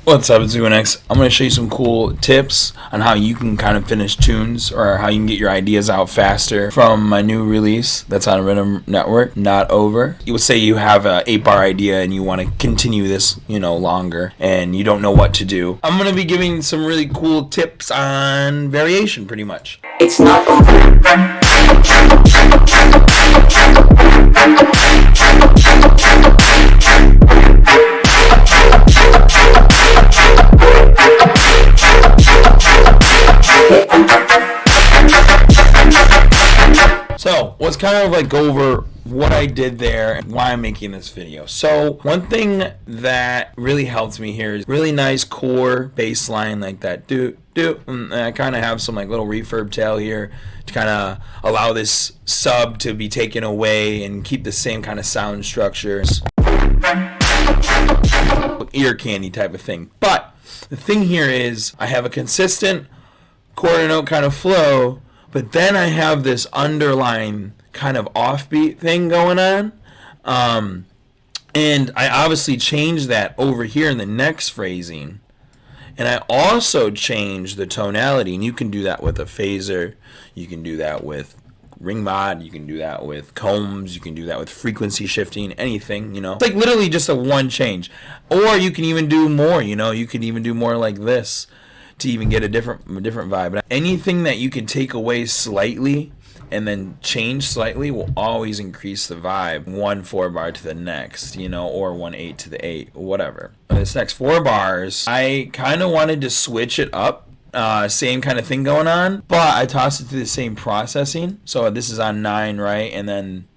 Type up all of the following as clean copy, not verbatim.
What's up, it's Next. I'm going to show you some cool tips on how you can kind of finish tunes or how you can get your ideas out faster from my new release that's on Rhythm Network, Not Over. You would say you have an 8-bar idea and you want to continue this, longer and you don't know what to do. I'm going to be giving some really cool tips on variation pretty much. It's not over. So let's kind of like go over what I did there and why I'm making this video. So one thing that really helps me here is really nice core bass line like that. And I kind of have some like little reverb tail here to kind of allow this sub to be taken away and keep the same kind of sound structures. Ear candy type of thing. But the thing here is I have a consistent quarter note kind of flow, but then I have this underlying kind of offbeat thing going on. And I obviously changed that over here in the next phrasing. And I also changed the tonality. And you can do that with a phaser. You can do that with ring mod. You can do that with combs. You can do that with frequency shifting, anything, It's like literally just a one change. Or you can even do more, You could even do more like this to even get a different vibe. But anything that you can take away slightly and then change slightly will always increase the vibe. 1 4-bar to the next, or 1 8 to the 8, whatever. This next 4 bars, I kind of wanted to switch it up. Same kind of thing going on, but I tossed it through the same processing. So this is on 9, right? And then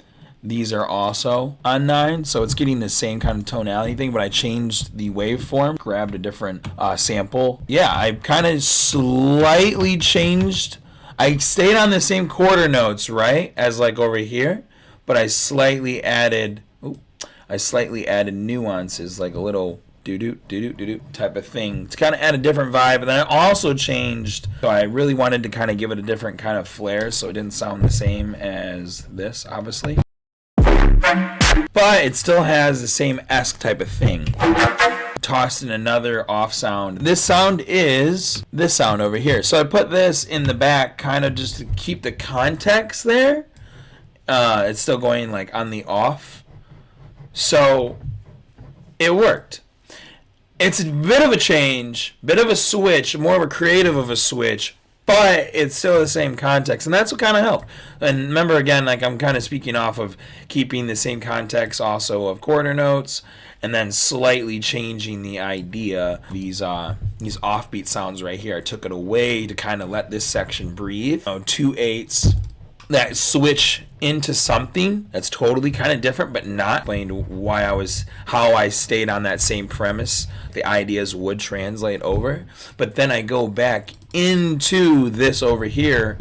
these are also on 9, so it's getting the same kind of tonality thing, but I changed the waveform, grabbed a different sample. Yeah, I kind of slightly changed. I stayed on the same quarter notes, right, as like over here, but I slightly added nuances, like a little do-do type of thing to kind of add a different vibe. And then I also changed, so I really wanted to kind of give it a different kind of flair so it didn't sound the same as this, obviously. But it still has the same esque type of thing. Tossed in another off sound. This sound is this sound over here. So I put this in the back kind of just to keep the context there. It's still going like on the off. So it worked. It's a bit of a change, bit of a switch, more of a creative of a switch, but it's still the same context, and that's what kind of helped. And remember, again, like I'm kind of speaking off of keeping the same context also of quarter notes, and then slightly changing the idea. These offbeat sounds right here, I took it away to kind of let this section breathe. 2 8s that switch into something that's totally kind of different, but not. Explained how I stayed on that same premise. The ideas would translate over, but then I go back into this over here.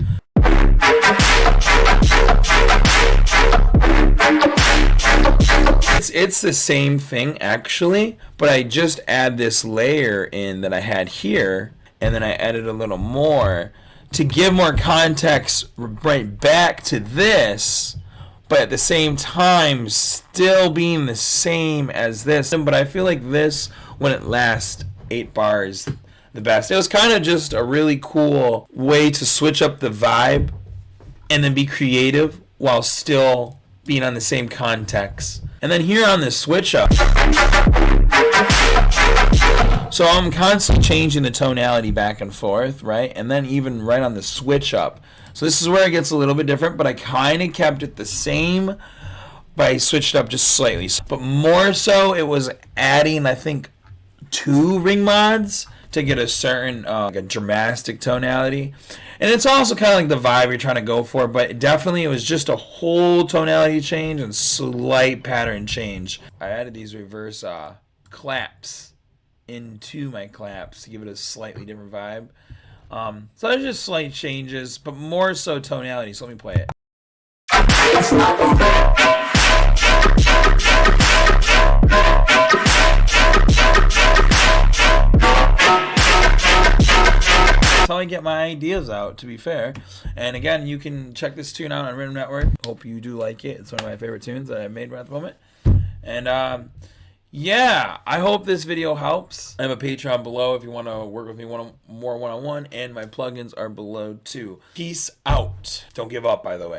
It's the same thing actually, but I just add this layer in that I had here, and then I added a little more to give more context right back to this, but at the same time still being the same as this. But I feel like this wouldn't last 8 bars the best. It was kind of just a really cool way to switch up the vibe and then be creative while still being on the same context. And then here on this switch up, so I'm constantly changing the tonality back and forth, right? And then even right on the switch up. So this is where it gets a little bit different, but I kind of kept it the same, but I switched up just slightly. But more so, it was adding, I think, 2 ring mods to get a certain like a dramatic tonality. And it's also kind of like the vibe you're trying to go for, but definitely it was just a whole tonality change and slight pattern change. I added these reverse claps into my claps to give it a slightly different vibe. So there's just slight changes, but more so tonality. So let me play it. It's not over. That's how I get my ideas out, to be fair. And again, you can check this tune out on Rhythm Network. Hope you do like it. It's one of my favorite tunes that I've made right at the moment. And yeah, I hope this video helps. I have a Patreon below if you want to work with me more one-on-one, and my plugins are below too. Peace out. Don't give up, by the way.